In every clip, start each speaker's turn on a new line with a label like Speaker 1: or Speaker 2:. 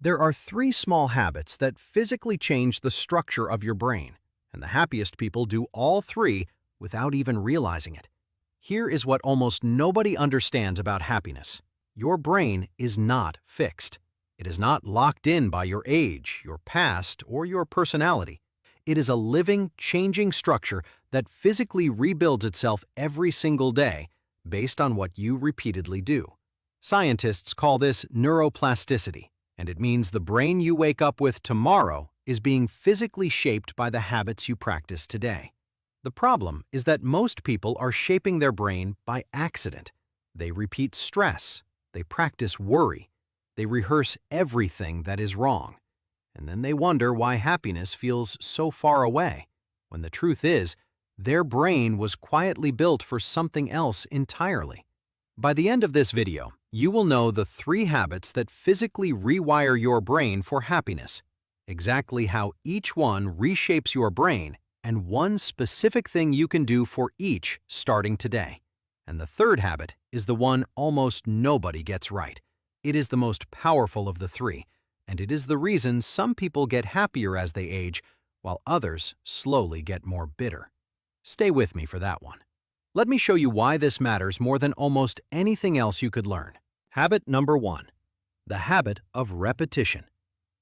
Speaker 1: There are three small habits that physically change the structure of your brain, and the happiest people do all three without even realizing it. Here is what almost nobody understands about happiness. Your brain is not fixed. It is not locked in by your age, your past, or your personality. It is a living, changing structure that physically rebuilds itself every single day based on what you repeatedly do. Scientists call this neuroplasticity, and it means the brain you wake up with tomorrow is being physically shaped by the habits you practice today. The problem is that most people are shaping their brain by accident. They repeat stress, they practice worry, they rehearse everything that is wrong, and then they wonder why happiness feels so far away, when the truth is, their brain was quietly built for something else entirely. By the end of this video, you will know the three habits that physically rewire your brain for happiness, exactly how each one reshapes your brain, and one specific thing you can do for each starting today. And the third habit is the one almost nobody gets right. It is the most powerful of the three, and it is the reason some people get happier as they age, while others slowly get more bitter. Stay with me for that one. Let me show you why this matters more than almost anything else you could learn. Habit number 1. The habit of repetition.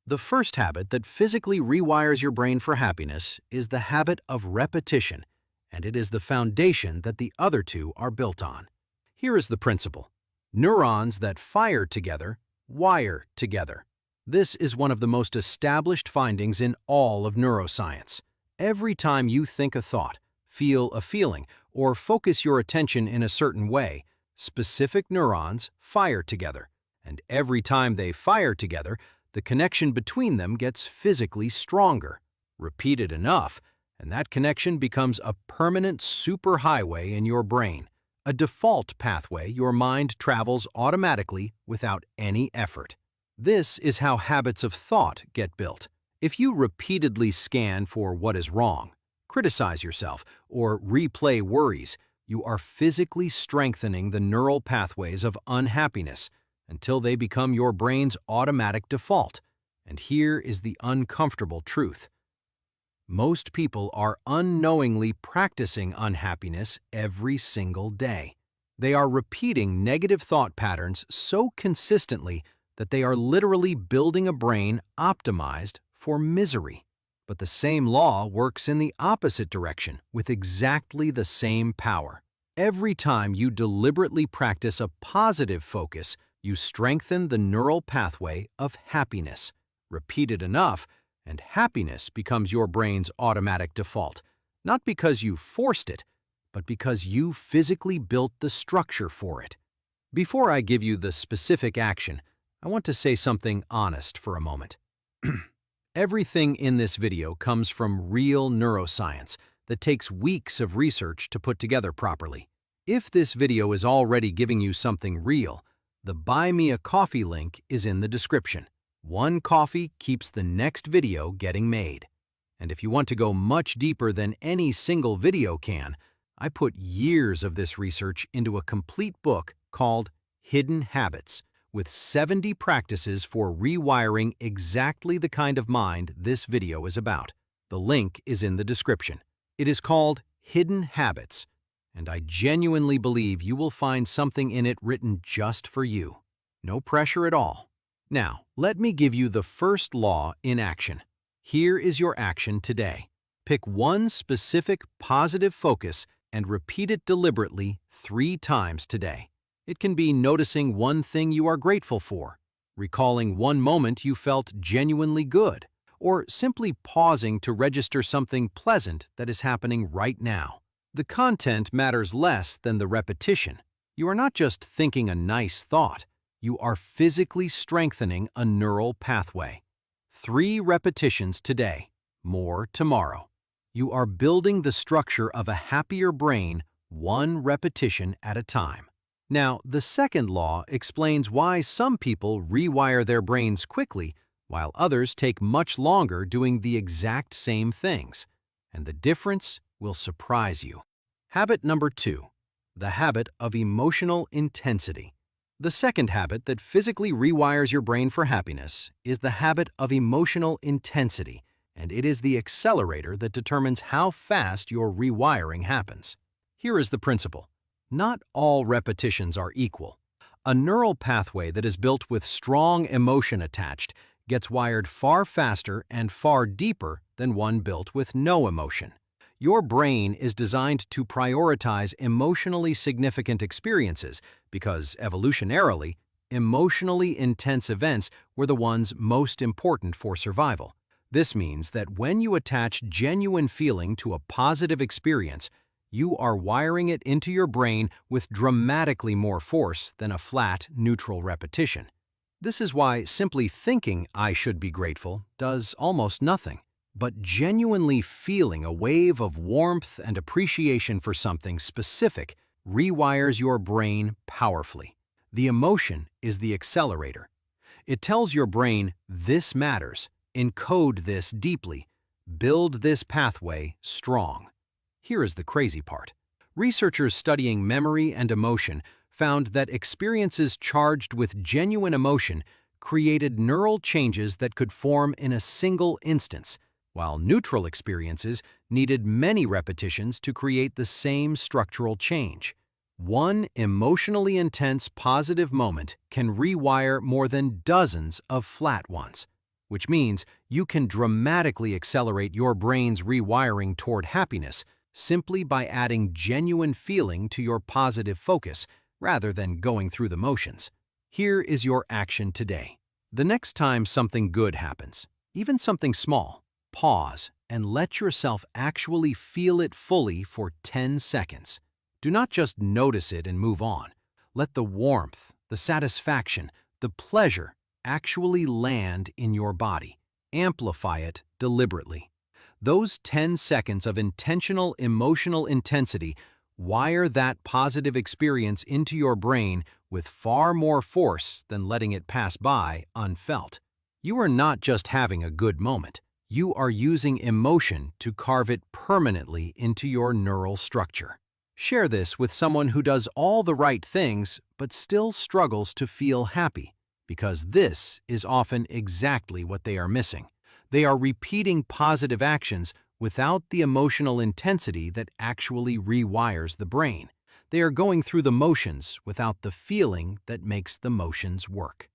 Speaker 1: The first habit that physically rewires your brain for happiness is the habit of repetition, and it is the foundation that the other two are built on. Here is the principle. Neurons that fire together wire together. This is one of the most established findings in all of neuroscience. Every time you think a thought, feel a feeling, or focus your attention in a certain way, specific neurons fire together, and every time they fire together, the connection between them gets physically stronger. Repeat it enough, and that connection becomes a permanent superhighway in your brain, a default pathway your mind travels automatically without any effort. This is how habits of thought get built. If you repeatedly scan for what is wrong, criticize yourself, or replay worries, you are physically strengthening the neural pathways of unhappiness until they become your brain's automatic default. And here is the uncomfortable truth. Most people are unknowingly practicing unhappiness every single day. They are repeating negative thought patterns so consistently that they are literally building a brain optimized for misery. But the same law works in the opposite direction with exactly the same power. Every time you deliberately practice a positive focus, you strengthen the neural pathway of happiness. Repeat it enough, and happiness becomes your brain's automatic default, not because you forced it, but because you physically built the structure for it. Before I give you the specific action, I want to say something honest for a moment. Everything in this video comes from real neuroscience that takes weeks of research to put together properly. If this video is already giving you something real, the Buy Me a Coffee link is in the description. One coffee keeps the next video getting made. And if you want to go much deeper than any single video can, I put years of this research into a complete book called Hidden Habits, with 70 practices for rewiring exactly the kind of mind this video is about. The link is in the description. It is called Hidden Habits, and I genuinely believe you will find something in it written just for you. No pressure at all. Now, let me give you the first law in action. Here is your action today. Pick one specific positive focus and repeat it deliberately 3 times today. It can be noticing one thing you are grateful for, recalling one moment you felt genuinely good, or simply pausing to register something pleasant that is happening right now. The content matters less than the repetition. You are not just thinking a nice thought, you are physically strengthening a neural pathway. 3 repetitions today, more tomorrow. You are building the structure of a happier brain, 1 repetition at a time. Now, the second law explains why some people rewire their brains quickly, while others take much longer doing the exact same things. And the difference will surprise you. Habit number 2. The habit of emotional intensity. The second habit that physically rewires your brain for happiness is the habit of emotional intensity, and it is the accelerator that determines how fast your rewiring happens. Here is the principle. Not all repetitions are equal. A neural pathway that is built with strong emotion attached gets wired far faster and far deeper than one built with no emotion. Your brain is designed to prioritize emotionally significant experiences because, evolutionarily, emotionally intense events were the ones most important for survival. This means that when you attach genuine feeling to a positive experience, you are wiring it into your brain with dramatically more force than a flat, neutral repetition. This is why simply thinking "I should be grateful" does almost nothing. But genuinely feeling a wave of warmth and appreciation for something specific rewires your brain powerfully. The emotion is the accelerator. It tells your brain, "This matters, encode this deeply, build this pathway strong." Here is the crazy part. Researchers studying memory and emotion found that experiences charged with genuine emotion created neural changes that could form in a single instance, while neutral experiences needed many repetitions to create the same structural change. One emotionally intense positive moment can rewire more than dozens of flat ones, which means you can dramatically accelerate your brain's rewiring toward happiness simply by adding genuine feeling to your positive focus rather than going through the motions. Here is your action today. The next time something good happens, even something small, pause and let yourself actually feel it fully for 10 seconds. Do not just notice it and move on. Let the warmth, the satisfaction, the pleasure actually land in your body. Amplify it deliberately. Those 10 seconds of intentional emotional intensity wire that positive experience into your brain with far more force than letting it pass by unfelt. You are not just having a good moment. You are using emotion to carve it permanently into your neural structure. Share this with someone who does all the right things but still struggles to feel happy, because this is often exactly what they are missing. They are repeating positive actions without the emotional intensity that actually rewires the brain. They are going through the motions without the feeling that makes the motions work.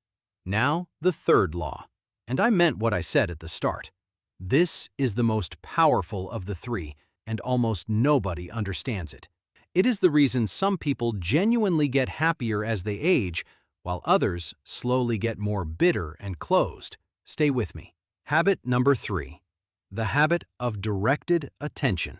Speaker 1: Now, the third law. And I meant what I said at the start. This is the most powerful of the three, and almost nobody understands it. It is the reason some people genuinely get happier as they age, while others slowly get more bitter and closed. Stay with me. Habit number 3. The habit of directed attention.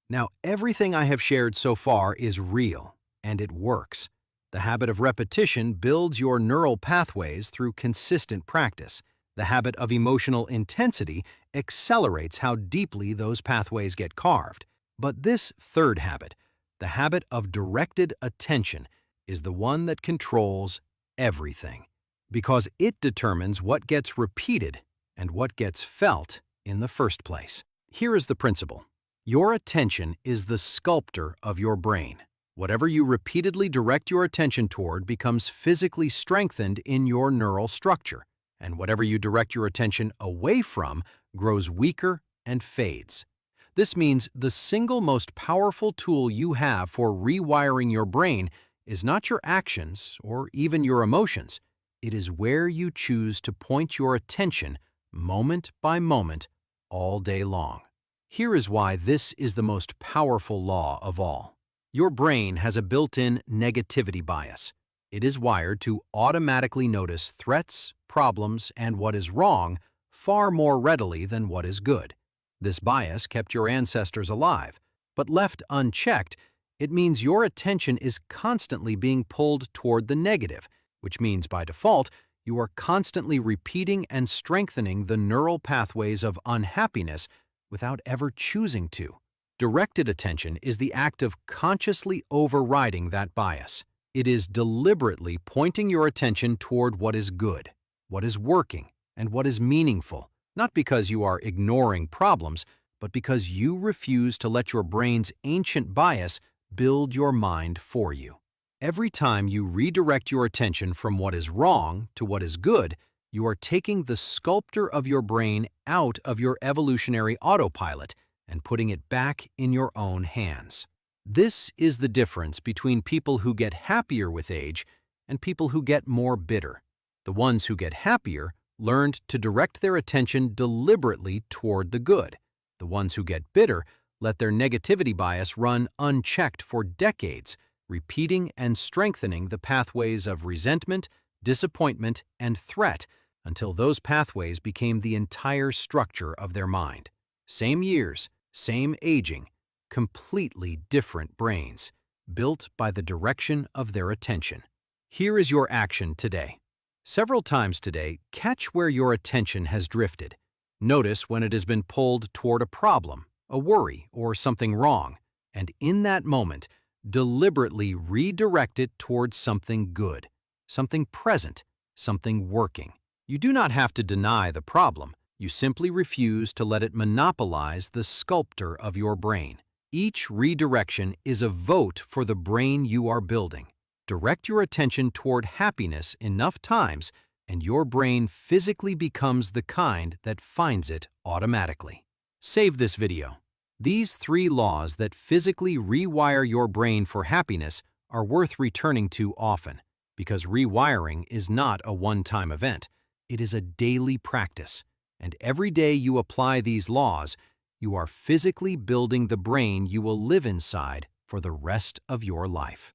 Speaker 1: Now, everything I have shared so far is real, and it works. The habit of repetition builds your neural pathways through consistent practice. The habit of emotional intensity accelerates how deeply those pathways get carved. But this third habit, the habit of directed attention, is the one that controls everything, because it determines what gets repeated and what gets felt in the first place. Here is the principle. Your attention is the sculptor of your brain. Whatever you repeatedly direct your attention toward becomes physically strengthened in your neural structure, and whatever you direct your attention away from grows weaker and fades. This means the single most powerful tool you have for rewiring your brain is not your actions or even your emotions. It is where you choose to point your attention moment by moment, all day long. Here is why this is the most powerful law of all. Your brain has a built-in negativity bias. It is wired to automatically notice threats, problems, and what is wrong far more readily than what is good. This bias kept your ancestors alive, but left unchecked, it means your attention is constantly being pulled toward the negative, which means by default, you are constantly repeating and strengthening the neural pathways of unhappiness without ever choosing to. Directed attention is the act of consciously overriding that bias. It is deliberately pointing your attention toward what is good, what is working, and what is meaningful, not because you are ignoring problems, but because you refuse to let your brain's ancient bias build your mind for you. Every time you redirect your attention from what is wrong to what is good, you are taking the sculptor of your brain out of your evolutionary autopilot and putting it back in your own hands. This is the difference between people who get happier with age and people who get more bitter. The ones who get happier learned to direct their attention deliberately toward the good. The ones who get bitter let their negativity bias run unchecked for decades, repeating and strengthening the pathways of resentment, disappointment, and threat until those pathways became the entire structure of their mind. Same years, same aging, completely different brains, built by the direction of their attention. Here is your action today. Several times today, catch where your attention has drifted. Notice when it has been pulled toward a problem, a worry, or something wrong, and in that moment, deliberately redirect it towards something good, something present, something working. You do not have to deny the problem. You simply refuse to let it monopolize the sculptor of your brain. Each redirection is a vote for the brain you are building. Direct your attention toward happiness enough times, and your brain physically becomes the kind that finds it automatically. Save this video. These 3 laws that physically rewire your brain for happiness are worth returning to often, because rewiring is not a one-time event. It is a daily practice, and every day you apply these laws, you are physically building the brain you will live inside for the rest of your life.